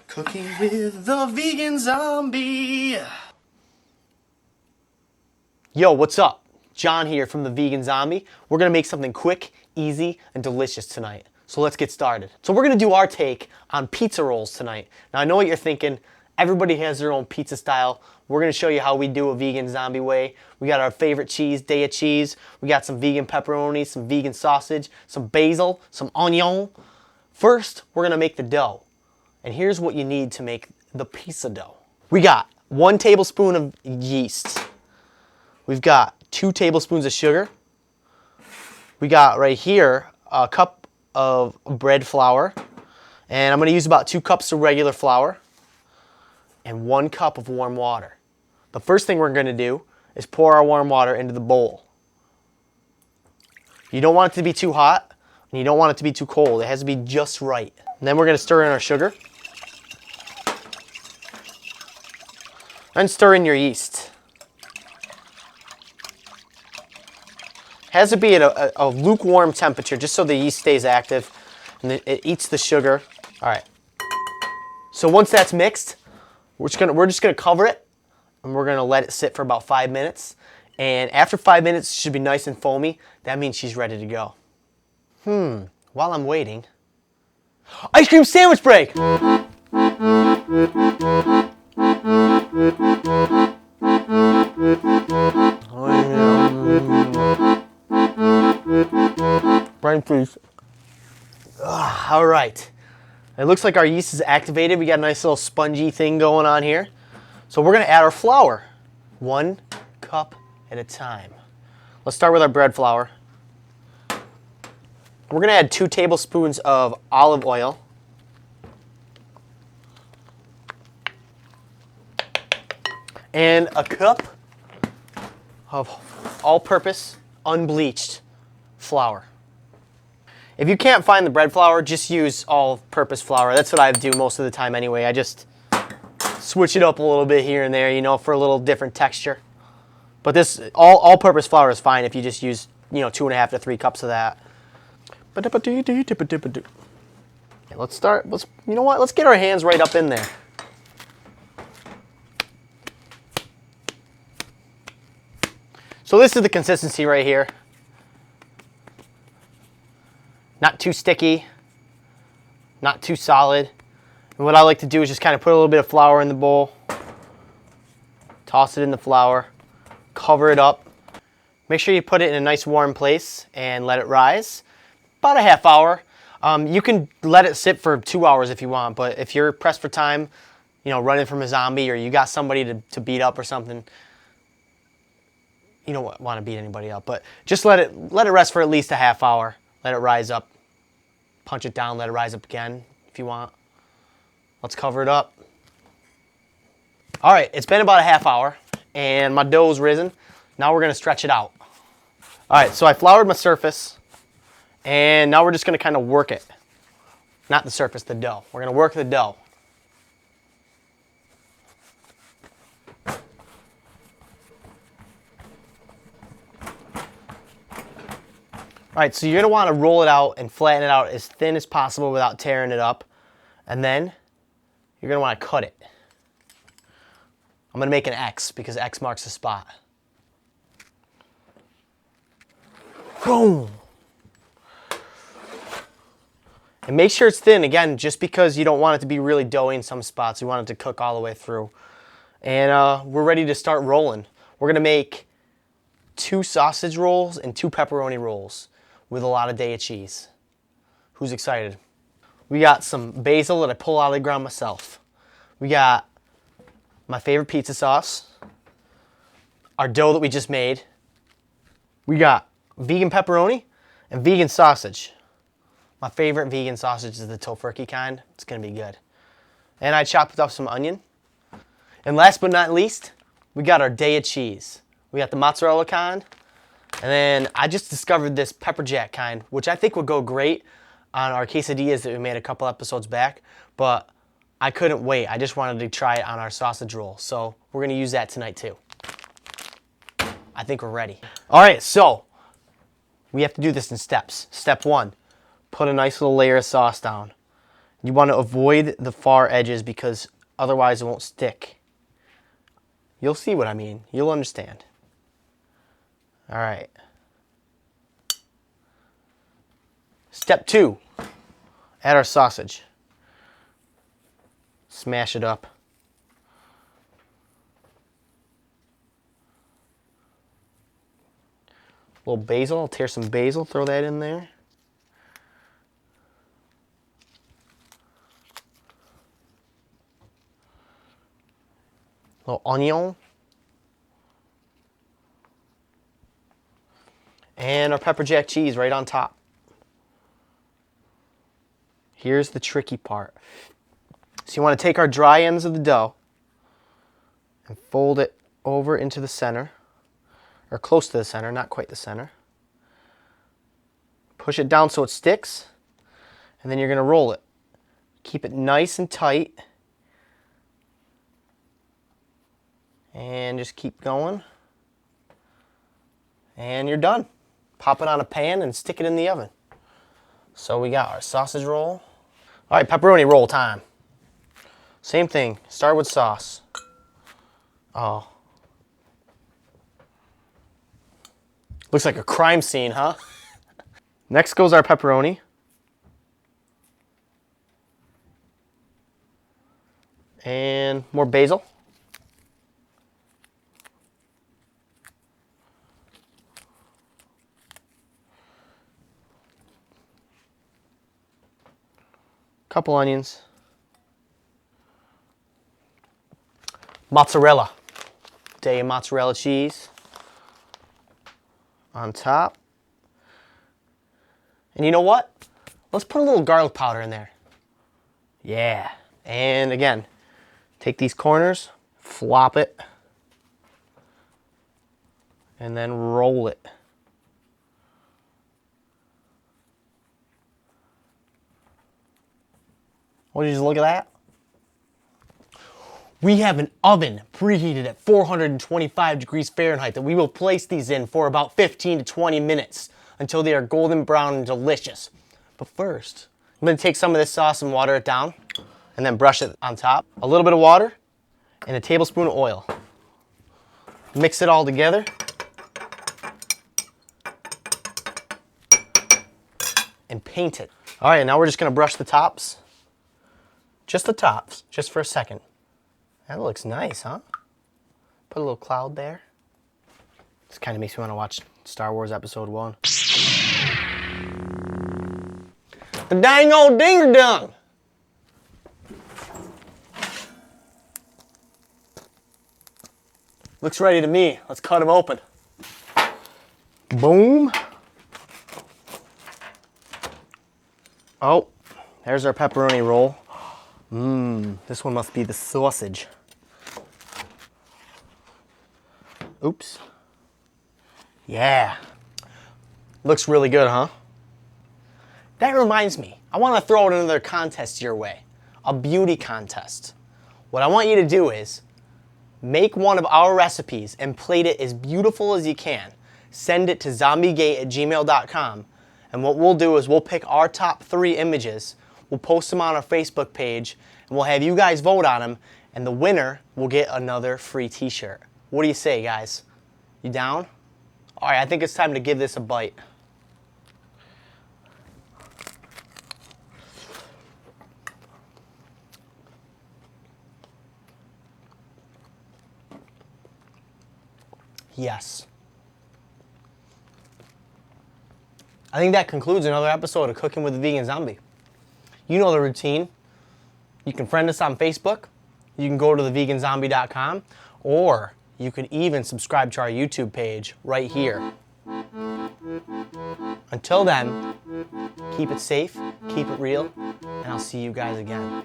Cooking with the vegan zombie. Yo, what's up? John here from the Vegan Zombie. We're gonna make something quick, easy, and delicious tonight. So let's get started. So we're gonna do our take on pizza rolls tonight. Now I know what you're thinking. Everybody has their own pizza style. We're gonna show you how we do a vegan zombie way. We got our favorite cheese, Daiya cheese. We got some vegan pepperoni, some vegan sausage, some basil, some onion. First, we're gonna make the dough. And here's what you need to make the pizza dough. We got 1 tablespoon of yeast. We've got 2 tablespoons of sugar. We got right here a cup of bread flour. And I'm gonna use about 2 cups of regular flour and 1 cup of warm water. The first thing we're gonna do is pour our warm water into the bowl. You don't want it to be too hot and you don't want it to be too cold. It has to be just right. And then we're gonna stir in our sugar. And stir in your yeast. Has to be at a lukewarm temperature just so the yeast stays active and it eats the sugar. All right. So once that's mixed, we're just gonna cover it and we're gonna let it sit for about 5 minutes. And after 5 minutes, it should be nice and foamy. That means she's ready to go. While I'm waiting, ice cream sandwich break. Brian, please. All right. It looks like our yeast is activated. We got a nice little spongy thing going on here. So we're going to add our flour, 1 cup at a time. Let's start with our bread flour. We're going to add 2 tablespoons of olive oil. And a cup of all-purpose, unbleached flour. If you can't find the bread flour, just use all-purpose flour. That's what I do most of the time anyway. I just switch it up a little bit here and there, you know, for a little different texture. But this all-purpose flour is fine if you just use, you know, 2.5 to 3 cups of that. Okay, let's start. You know what? Let's get our hands right up in there. So this is the consistency right here. Not too sticky, not too solid. And what I like to do is just kind of put a little bit of flour in the bowl, toss it in the flour, cover it up. Make sure you put it in a nice warm place and let it rise. About a half hour. You can let it sit for 2 hours if you want, but if you're pressed for time, you know, running from a zombie or you got somebody to beat up or something, you don't want to beat anybody up, but just let it rest for at least a half hour. Let it rise up. Punch it down, let it rise up again if you want. Let's cover it up. All right, it's been about a half hour and my dough's risen. Now we're gonna stretch it out. All right, so I floured my surface and now we're just gonna kind of work it. Not the surface, the dough. We're gonna work the dough. All right, so you're gonna wanna roll it out and flatten it out as thin as possible without tearing it up. And then you're gonna wanna cut it. I'm gonna make an X because X marks the spot. Boom. And make sure it's thin, again, just because you don't want it to be really doughy in some spots. You want it to cook all the way through. And we're ready to start rolling. We're gonna make 2 sausage rolls and 2 pepperoni rolls with a lot of Daiya cheese. Who's excited? We got some basil that I pull out of the ground myself. We got my favorite pizza sauce, our dough that we just made. We got vegan pepperoni and vegan sausage. My favorite vegan sausage is the tofurkey kind. It's gonna be good. And I chopped up some onion. And last but not least, we got our Daiya cheese. We got the mozzarella kind. And then I just discovered this pepper jack kind, which I think would go great on our quesadillas that we made a couple episodes back. But I couldn't wait. I just wanted to try it on our sausage roll. So we're gonna use that tonight too. I think we're ready. All right, so we have to do this in steps. Step 1, put a nice little layer of sauce down. You want to avoid the far edges because otherwise it won't stick. You'll see what I mean. You'll understand. All right. Step 2, add our sausage. Smash it up. A little basil, I'll tear some basil, throw that in there. A little onion. And our pepper jack cheese right on top. Here's the tricky part. So you want to take our dry ends of the dough and fold it over into the center, or close to the center, not quite the center. Push it down so it sticks, and then you're going to roll it. Keep it nice and tight, and just keep going, and you're done. Pop it on a pan and stick it in the oven. So we got our sausage roll. All right, pepperoni roll time. Same thing, start with sauce. Oh. Looks like a crime scene, huh? Next goes our pepperoni. And more basil. Couple onions. Mozzarella. Daiya mozzarella cheese on top. And you know what? Let's put a little garlic powder in there. Yeah. And again, take these corners, flop it, and then roll it. Would you just look at that? We have an oven preheated at 425 degrees Fahrenheit that we will place these in for about 15 to 20 minutes until they are golden brown and delicious. But first, I'm going to take some of this sauce and water it down and then brush it on top. A little bit of water and a tablespoon of oil. Mix it all together. And paint it. All right, now we're just going to brush the tops. Just the tops, just for a second. That looks nice, huh? Put a little cloud there. This kind of makes me want to watch Star Wars Episode 1. The dang old dinger dong! Looks ready to me. Let's cut him open. Boom. Oh, there's our pepperoni roll. This one must be the sausage. Oops. Yeah. Looks really good, huh? That reminds me, I want to throw out another contest your way. A beauty contest. What I want you to do is make one of our recipes and plate it as beautiful as you can. Send it to zombiegate@gmail.com. And what we'll do is we'll pick our top 3 images. We'll post them on our Facebook page, and we'll have you guys vote on them, and the winner will get another free t-shirt. What do you say, guys? You down? All right, I think it's time to give this a bite. Yes. I think that concludes another episode of Cooking with the Vegan Zombie. You know the routine. You can friend us on Facebook. You can go to theveganzombie.com, or you can even subscribe to our YouTube page right here. Until then, keep it safe, keep it real, and I'll see you guys again.